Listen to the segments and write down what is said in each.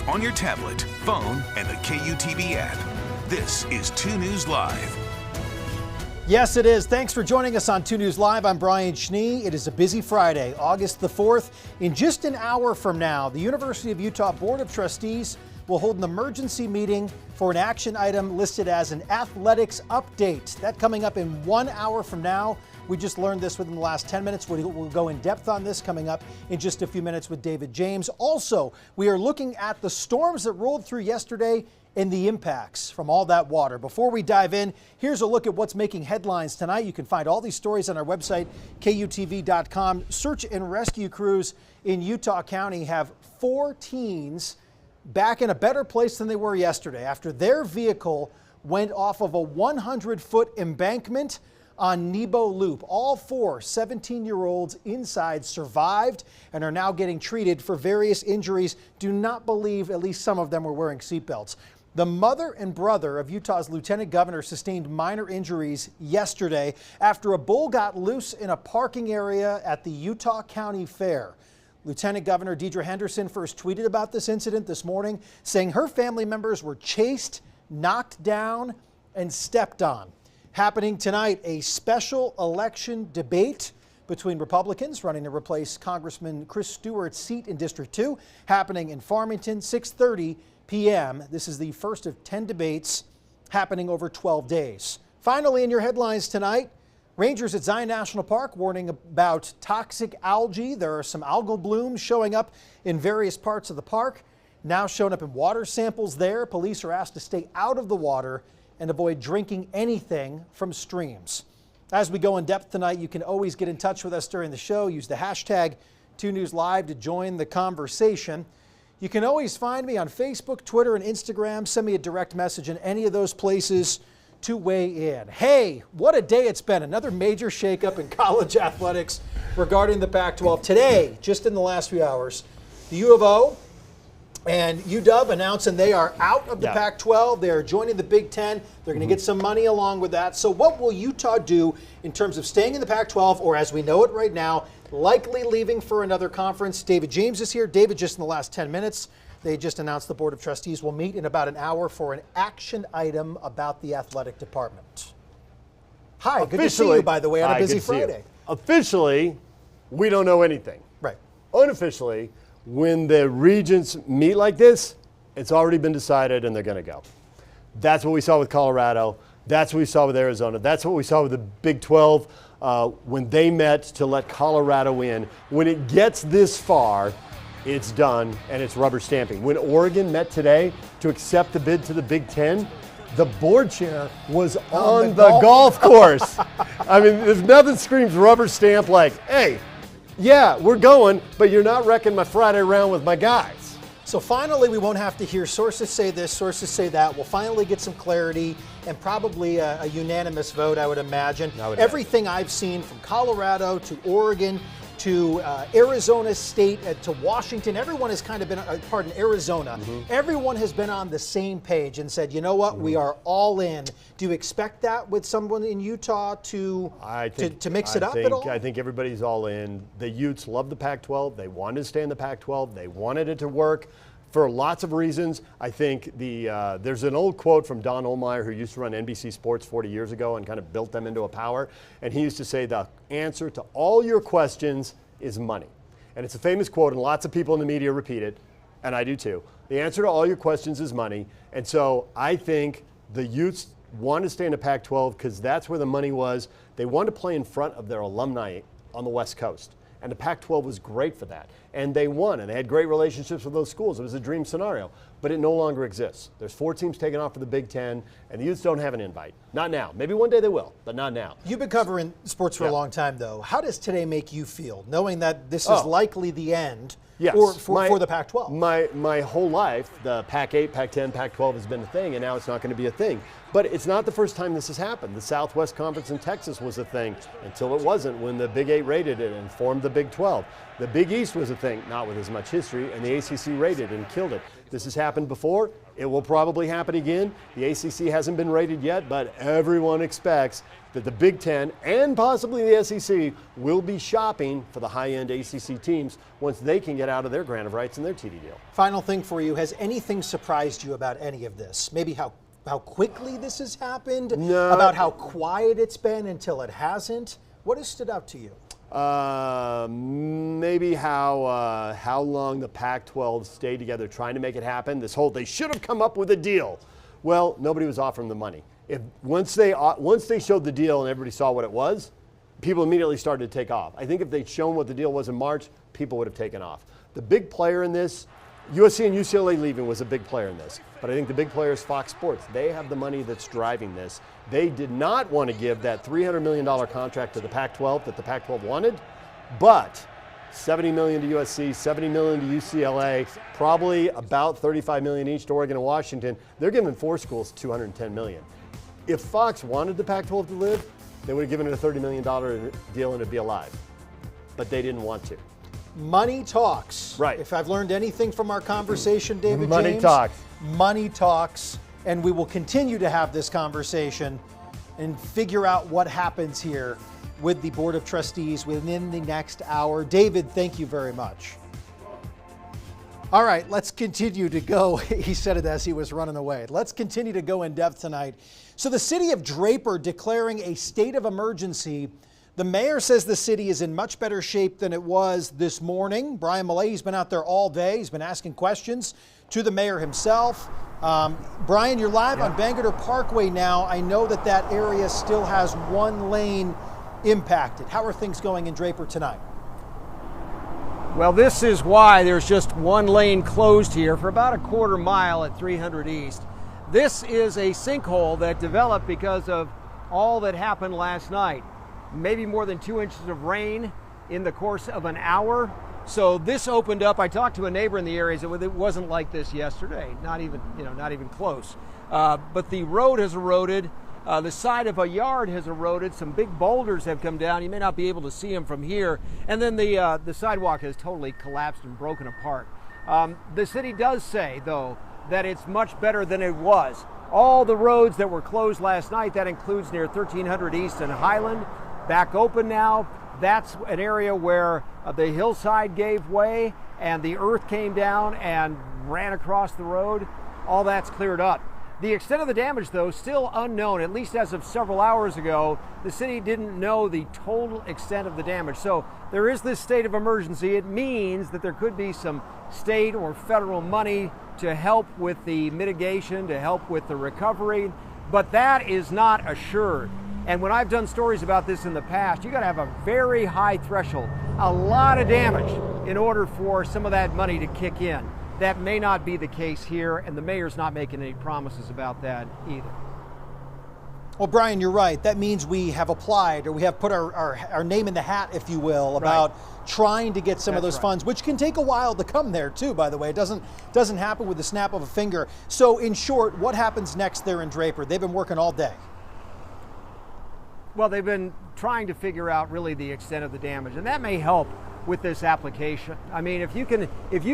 on your tablet, phone, and the KUTV app. This is 2 News Live. Yes, it is. Thanks for joining us on 2 News Live. I'm Brian Schnee. It is a busy Friday, August the 4th. In just an hour from now, the University of Utah Board of Trustees will hold an emergency meeting for an action item listed as an athletics update. That coming up in 1 hour from now. We just learned this within the last 10 minutes. We'll go in depth on this coming up in just a few minutes with David James. Also, we are looking at the storms that rolled through yesterday and the impacts from all that water. Before we dive in, here's a look at what's making headlines tonight. You can find all these stories on our website, KUTV.com. Search and rescue crews in Utah County have 4 teens back in a better place than they were yesterday after their vehicle went off of a 100-foot embankment on Nebo Loop. All 4 17-year-olds inside survived and are now getting treated for various injuries. Do not believe at least some of them were wearing seatbelts. The mother and brother of Utah's lieutenant governor sustained minor injuries yesterday after a bull got loose in a parking area at the Utah County Fair. Lieutenant Governor Deidre Henderson first tweeted about this incident this morning, saying her family members were chased, knocked down, and stepped on. Happening tonight, a special election debate between Republicans running to replace Congressman Chris Stewart's seat in District 2, happening in Farmington, 6:30 p.m. This is the first of 10 debates happening over 12 days. Finally, in your headlines tonight, rangers at Zion National Park warning about toxic algae. There are some algal blooms showing up in various parts of the park, now showing up in water samples there. Police are asked to stay out of the water and avoid drinking anything from streams. As we go in depth tonight, you can always get in touch with us during the show. Use the hashtag 2NewsLive to join the conversation. You can always find me on Facebook, Twitter, and Instagram. Send me a direct message in any of those places to weigh in. Hey, what a day it's been. Another major shakeup in college athletics regarding the Pac-12. Today, just in the last few hours, the U of O and UW announcing they are out of the Pac-12. They are joining the Big Ten. They're going to get some money along with that. So what will Utah do in terms of staying in the Pac-12, or as we know it right now, likely leaving for another conference? David James is here. David, just in the last 10 minutes, they just announced the Board of Trustees will meet in about an hour for an action item about the athletic department. Hi, good to see you, by the way, on a busy Friday. Officially, we don't know anything. Right. Unofficially, when the regents meet like this, it's already been decided and they're going to go. That's what we saw with Colorado. That's what we saw with Arizona. That's what we saw with the Big 12 when they met to let Colorado in. When it gets this far, it's done and it's rubber stamping. When Oregon met today to accept the bid to the Big 10, the board chair was on the golf course. I mean, there's nothing screams rubber stamp like, hey, yeah, we're going, but you're not wrecking my Friday round with my guys. So finally, we won't have to hear sources say this, sources say that. We'll finally get some clarity and probably a unanimous vote, I would imagine. Everything I've seen from Colorado to Oregon to Arizona State to Washington, everyone has kind of been, Arizona, everyone has been on the same page and said, you know what, we are all in. Do you expect that with someone in Utah to mix it up at all? I think everybody's all in. The Utes love the Pac-12. They wanted to stay in the Pac-12. They wanted it to work for lots of reasons. I think there's an old quote from Don Ohlmeyer, who used to run NBC Sports 40 years ago and kind of built them into a power. And he used to say the answer to all your questions is money. And it's a famous quote, and lots of people in the media repeat it, and I do too. The answer to all your questions is money. And so I think the Utes wanted to stay in the Pac-12 because that's where the money was. They wanted to play in front of their alumni on the West Coast. And the Pac-12 was great for that. And they won, and they had great relationships with those schools. It was a dream scenario, but it no longer exists. There's 4 teams taking off for the Big Ten, and the Utes don't have an invite. Not now. Maybe one day they will, but not now. You've been covering sports for a long time, though. How does today make you feel, knowing that this is likely the end for the Pac-12? My whole life, the Pac-8, Pac-10, Pac-12 has been a thing, and now it's not going to be a thing. But it's not the first time this has happened. The Southwest Conference in Texas was a thing until it wasn't when the Big 8 raided it and formed the Big 12. The Big East was a thing, not with as much history, and the ACC raided and killed it. This has happened before. It will probably happen again. The ACC hasn't been rated yet, but everyone expects that the Big Ten and possibly the SEC will be shopping for the high-end ACC teams once they can get out of their grant of rights and their TD deal. Final thing for you, has anything surprised you about any of this? Maybe how quickly this has happened? No. About how quiet it's been until it hasn't? What has stood out to you? Maybe how long the Pac-12 stayed together trying to make it happen. This whole, they should have come up with a deal. Well, nobody was offering the money. Once they showed the deal and everybody saw what it was, people immediately started to take off. I think if they'd shown what the deal was in March, people would have taken off. The big player in this, USC and UCLA leaving was a big player in this. But I think the big player is Fox Sports. They have the money that's driving this. They did not want to give that $300 million contract to the Pac-12 that the Pac-12 wanted, but $70 million to USC, $70 million to UCLA, probably about $35 million each to Oregon and Washington. They're giving 4 schools $210 million. If Fox wanted the Pac-12 to live, they would have given it a $30 million deal and it'd be alive. But they didn't want to. Money talks. Right. If I've learned anything from our conversation, David Money James, talks. Money talks, and we will continue to have this conversation and figure out what happens here with the Board of Trustees within the next hour. David, thank you very much. All right, let's continue to go. He said it as he was running away. Let's continue to go in depth tonight. So the city of Draper declaring a state of emergency. The mayor says the city is in much better shape than it was this morning. Brian Malahy's been out there all day. He's been asking questions to the mayor himself. Brian, you're live on Bangor Parkway now. I know that area still has 1 lane impacted. How are things going in Draper tonight? Well, this is why there's just 1 lane closed here for about a quarter mile at 300 East. This is a sinkhole that developed because of all that happened last night. Maybe more than 2 inches of rain in the course of an hour. So this opened up. I talked to a neighbor in the area. It wasn't like this yesterday, not even close. But the road has eroded. The side of a yard has eroded. Some big boulders have come down. You may not be able to see them from here. And then the sidewalk has totally collapsed and broken apart. The city does say, though, that it's much better than it was. All the roads that were closed last night, that includes near 1300 East and Highland, back open now. That's an area where the hillside gave way and the earth came down and ran across the road. All that's cleared up. The extent of the damage, though, still unknown. At least as of several hours ago, the city didn't know the total extent of the damage. So there is this state of emergency. It means that there could be some state or federal money to help with the mitigation, to help with the recovery, but that is not assured. And when I've done stories about this in the past, you got to have a very high threshold, a lot of damage in order for some of that money to kick in. That may not be the case here, and the mayor's not making any promises about that either. Well, Brian, you're right. That means we have applied, or we have put our name in the hat, if you will, about trying to get some of those funds, which can take a while to come there too, by the way. It doesn't happen with the snap of a finger. So in short, what happens next there in Draper? They've been working all day. Well, they've been trying to figure out really the extent of the damage, and that may help with this application. I mean, if you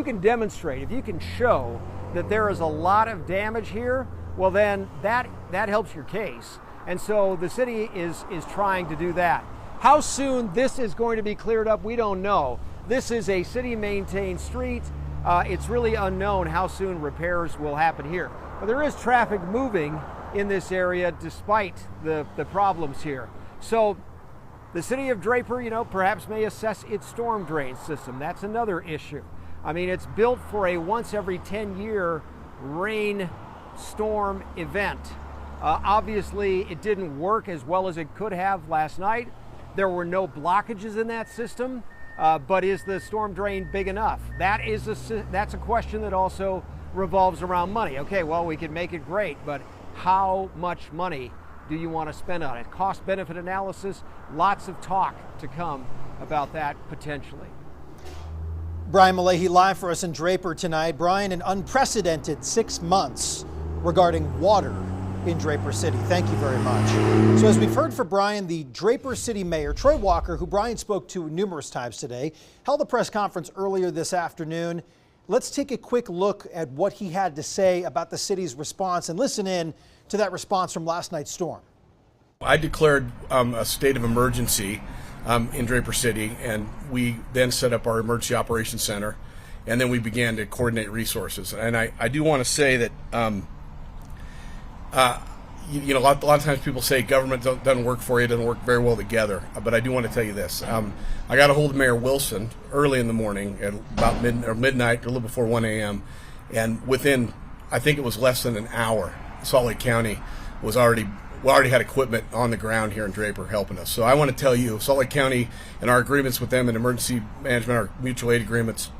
can demonstrate, if you can show that there is a lot of damage here, well then that helps your case. And so the city is trying to do that. How soon this is going to be cleared up, we don't know. This is a city-maintained street. It's really unknown how soon repairs will happen here. But there is traffic moving in this area despite the problems here. So the city of Draper, perhaps may assess its storm drain system. That's another issue. I mean, it's built for a once every 10-year rain storm event. Obviously, it didn't work as well as it could have last night. There were no blockages in that system, but is the storm drain big enough? That's a question that also revolves around money. Okay, well, we can make it great, but how much money do you want to spend on it? Cost-benefit analysis, lots of talk to come about that potentially. Brian Malahy live for us in Draper tonight. Brian, an unprecedented 6 months regarding water in Draper City. Thank you very much. So as we've heard from Brian, the Draper City Mayor, Troy Walker, who Brian spoke to numerous times today, held a press conference earlier this afternoon. Let's take a quick look at what he had to say about the city's response and listen in to that response from last night's storm. I declared a state of emergency in Draper City, and we then set up our emergency operations center, and then we began to coordinate resources. And I do want to say that a lot of times people say government doesn't work for you, doesn't work very well together. But I do want to tell you this. I got a hold of Mayor Wilson early in the morning at about midnight, or a little before 1 a.m. And within, I think it was less than an hour, Salt Lake County was already had equipment on the ground here in Draper helping us. So I want to tell you, Salt Lake County and our agreements with them in emergency management, our mutual aid agreements,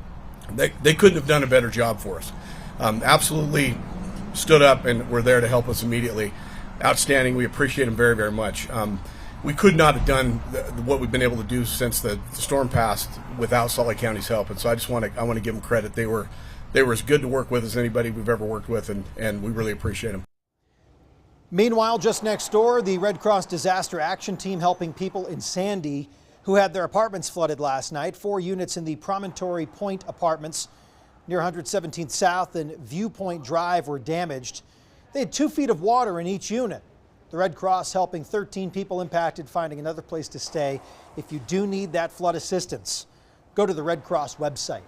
they couldn't have done a better job for us. Absolutely stood up and were there to help us immediately. Outstanding. We appreciate them very, very much. We could not have done what we've been able to do since the storm passed without Salt Lake County's help. And so I want to give them credit. They were as good to work with as anybody we've ever worked with, and we really appreciate them. Meanwhile, just next door, the Red Cross Disaster Action Team helping people in Sandy who had their apartments flooded last night. 4 units in the Promontory Point apartments near 117th South and Viewpoint Drive were damaged. They had 2 feet of water in each unit. The Red Cross helping 13 people impacted finding another place to stay. If you do need that flood assistance, go to the Red Cross website.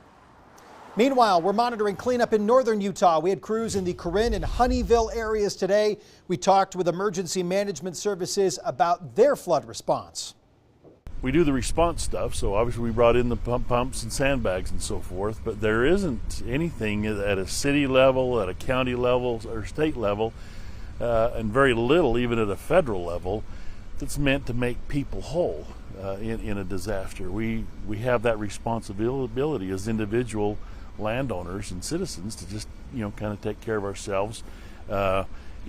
Meanwhile, we're monitoring cleanup in northern Utah. We had crews in the Corinne and Honeyville areas today. We talked with Emergency Management Services about their flood response. We do the response stuff, so obviously we brought in the pumps and sandbags and so forth, but there isn't anything at a city level, at a county level, or state level, and very little even at a federal level, that's meant to make people whole in a disaster. We have that responsibility as individual landowners and citizens to just kind of take care of ourselves.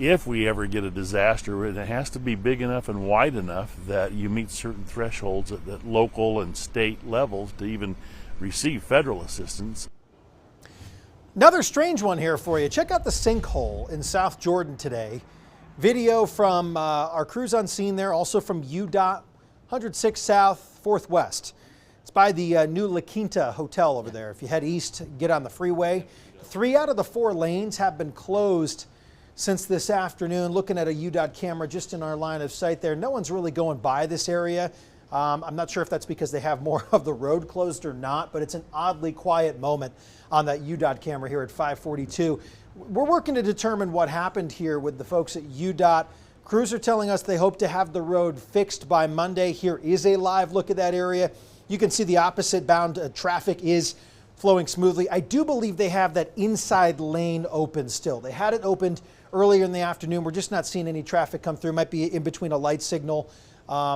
If we ever get a disaster, it has to be big enough and wide enough that you meet certain thresholds at local and state levels to even receive federal assistance. Another strange one here for you. Check out the sinkhole in South Jordan today. Video from our crews on scene there, also from UDOT 106 South 4th West. It's by the new La Quinta Hotel over there. If you head east, get on the freeway. 3 out of the 4 lanes have been closed since this afternoon. Looking at a UDOT camera just in our line of sight there. No one's really going by this area. I'm not sure if that's because they have more of the road closed or not, but it's an oddly quiet moment on that UDOT camera here at 542. We're working to determine what happened here with the folks at UDOT. Crews are telling us they hope to have the road fixed by Monday. Here is a live look at that area. You can see the opposite bound traffic is flowing smoothly. I do believe they have that inside lane open still. They had it opened earlier in the afternoon. We're just not seeing any traffic come through. Might be in between a light signal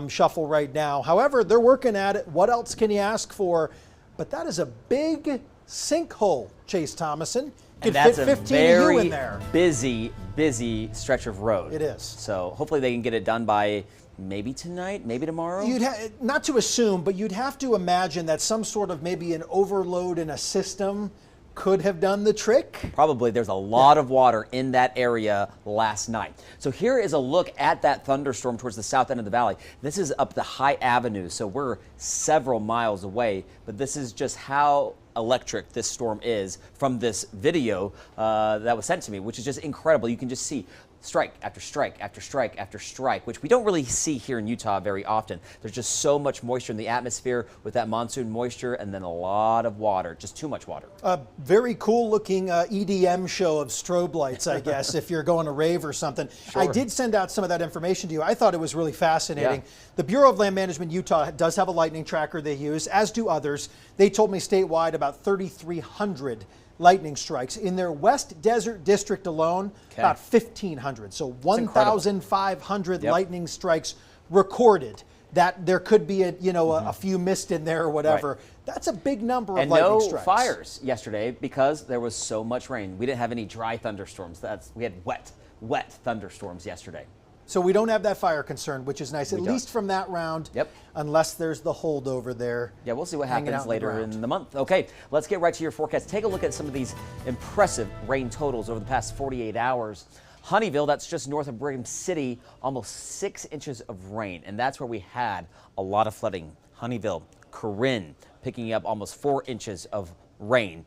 shuffle right now. However, they're working at it. What else can you ask for? But that is a big sinkhole, Chase Thomason. And that's a very busy stretch of road. It is. So hopefully they can get it done by maybe tonight, maybe tomorrow. Not to assume, but you'd have to imagine that some sort of maybe an overload in a system could have done the trick. Probably. There's a lot of water in that area last night. So here is a look at that thunderstorm towards the south end of the valley. This is up the High Avenue, so we're several miles away, but this is just how electric this storm is from this video that was sent to me, which is just incredible. You can just see strike after strike after strike after strike, which we don't really see here in Utah very often. There's just so much moisture in the atmosphere with that monsoon moisture, and then a lot of water, just too much water. A very cool looking EDM show of strobe lights, I guess, if you're going to rave or something. Sure. I did send out some of that information to you. I thought it was really fascinating. Yeah. The Bureau of Land Management Utah does have a lightning tracker they use, as do others. They told me statewide about 3,300 lightning strikes. In their West Desert District alone, about 1,500. So 1,500 lightning strikes recorded. That there could be a few missed in there or whatever. Right. That's a big number of lightning strikes. And no fires yesterday because there was so much rain. We didn't have any dry thunderstorms. We had wet thunderstorms yesterday. So we don't have that fire concern, which is nice, at least from that round, unless there's the holdover there. Yeah, we'll see what happens later in the month. Okay, let's get right to your forecast. Take a look at some of these impressive rain totals over the past 48 hours. Honeyville, that's just north of Brigham City, almost 6 inches of rain, and that's where we had a lot of flooding. Honeyville, Corinne, picking up almost 4 inches of rain.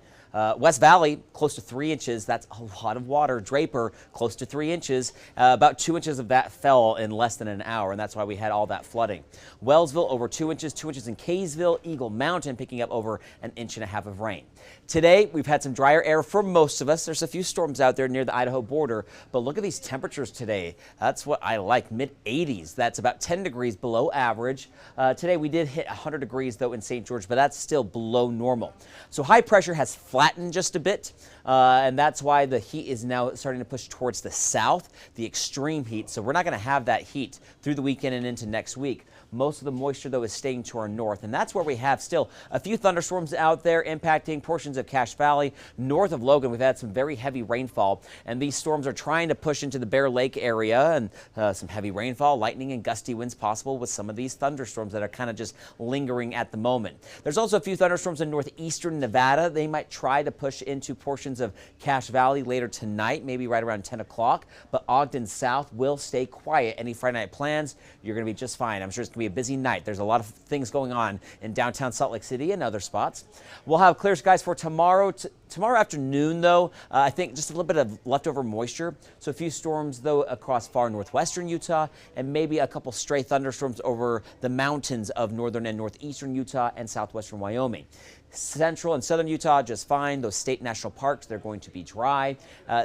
West Valley, close to 3 inches. That's a lot of water. Draper, close to 3 inches. About 2 inches of that fell in less than an hour, and that's why we had all that flooding. Wellsville, over 2 inches. 2 inches in Kaysville. Eagle Mountain, picking up over 1.5 inches of rain. Today, we've had some drier air for most of us. There's a few storms out there near the Idaho border, but look at these temperatures today. That's what I like, mid-80s. That's about 10 degrees below average. Today, we did hit 100 degrees, though, in St. George, but that's still below normal. So high pressure has flattened just a bit, and that's why the heat is now starting to push towards the south, the extreme heat. So we're not going to have that heat through the weekend and into next week. Most of the moisture, though, is staying to our north, and that's where we have still a few thunderstorms out there impacting portions of Cache Valley. North of Logan, we've had some very heavy rainfall, and these storms are trying to push into the Bear Lake area, and some heavy rainfall, lightning, and gusty winds possible with some of these thunderstorms that are kind of just lingering at the moment. There's also a few thunderstorms in northeastern Nevada. They might try to push into portions of Cache Valley later tonight, maybe right around 10 o'clock, but Ogden South will stay quiet. Any Friday night plans, you're going to be just fine. I'm sure it's going to be a busy night. There's a lot of things going on in downtown Salt Lake City and other spots. We'll have clear skies for tomorrow. Tomorrow afternoon, though, I think just a little bit of leftover moisture. So a few storms, though, across far northwestern Utah, and maybe a couple stray thunderstorms over the mountains of northern and northeastern Utah and southwestern Wyoming. Central and southern Utah, just fine. Those state national parks, they're going to be dry.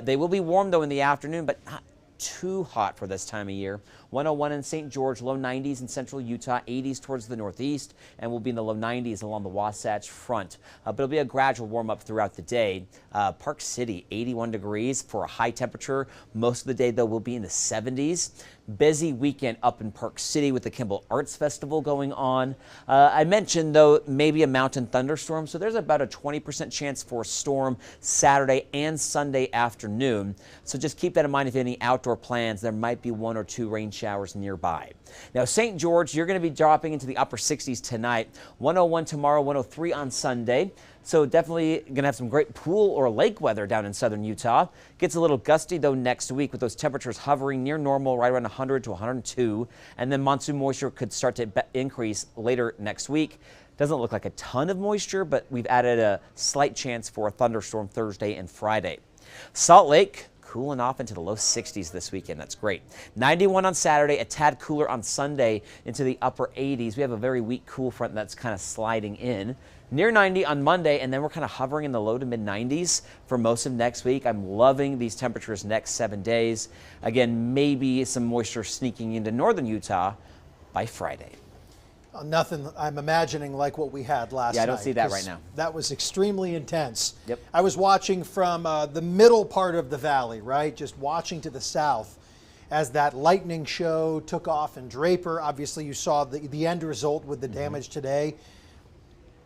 They will be warm, though, in the afternoon, but not too hot for this time of year. 101 in St. George, low 90s in central Utah, 80s towards the northeast, and we'll be in the low 90s along the Wasatch Front. But it'll be a gradual warm up throughout the day. Park City, 81 degrees for a high temperature. Most of the day, though, will be in the 70s. Busy weekend up in Park City with the Kimball Arts Festival going on. I mentioned, though, maybe a mountain thunderstorm, so there's about a 20% chance for a storm Saturday and Sunday afternoon. So just keep that in mind if you have any outdoor plans. There might be 1 or 2 rain showers nearby. Now, St. George, you're going to be dropping into the upper 60s tonight. 101 tomorrow, 103 on Sunday. So definitely going to have some great pool or lake weather down in southern Utah. Gets a little gusty, though, next week with those temperatures hovering near normal, right around 100 to 102. And then monsoon moisture could start to increase later next week. Doesn't look like a ton of moisture, but we've added a slight chance for a thunderstorm Thursday and Friday. Salt Lake, cooling off into the low 60s this weekend. That's great. 91 on Saturday, a tad cooler on Sunday into the upper 80s. We have a very weak cool front that's kind of sliding in. Near 90 on Monday, and then we're kind of hovering in the low to mid 90s for most of next week. I'm loving these temperatures next 7 days. Again, maybe some moisture sneaking into northern Utah by Friday. Nothing, I'm imagining, like what we had last night. Yeah, I don't see that right now. That was extremely intense. Yep. I was watching from the middle part of the valley, right? Just watching to the south as that lightning show took off in Draper. Obviously, you saw the end result with the damage today.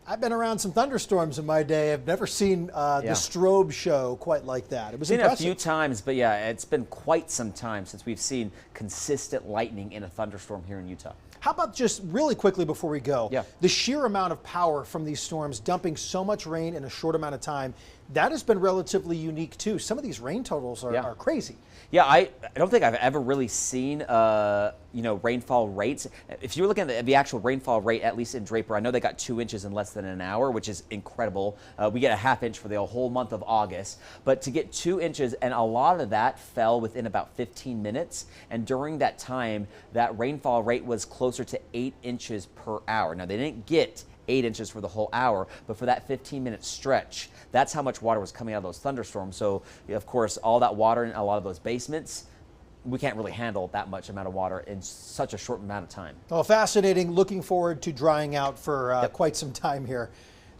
I've been around some thunderstorms in my day. I've never seen the strobe show quite like that. It was seen impressive. it a few times, but yeah, it's been quite some time since we've seen consistent lightning in a thunderstorm here in Utah. How about just really quickly before we go, Yeah. the sheer amount of power from these storms dumping so much rain in a short amount of time, that has been relatively unique too. Some of these rain totals are crazy. Yeah, I don't think I've ever really seen rainfall rates. If you're looking at the actual rainfall rate, at least in Draper, I know they got 2 inches in less than an hour, which is incredible. We get a ½ inch for the whole month of August, but to get 2 inches, and a lot of that fell within about 15 minutes, and during that time, that rainfall rate was closer to 8 inches per hour. Now, they didn't get 8 inches for the whole hour, but for that 15-minute stretch, that's how much water was coming out of those thunderstorms. So, of course, all that water in a lot of those basements, we can't really handle that much amount of water in such a short amount of time. Well, fascinating. Looking forward to drying out for quite some time here.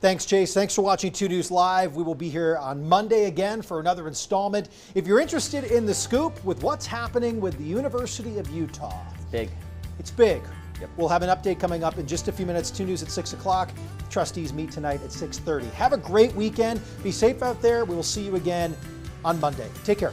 Thanks, Chase. Thanks for watching 2 News Live. We will be here on Monday again for another installment. If you're interested in the scoop with what's happening with the University of Utah. It's big. It's big. Yep. We'll have an update coming up in just a few minutes. 2 News at 6 o'clock. Trustees meet tonight at 6:30. Have a great weekend. Be safe out there. We will see you again on Monday. Take care.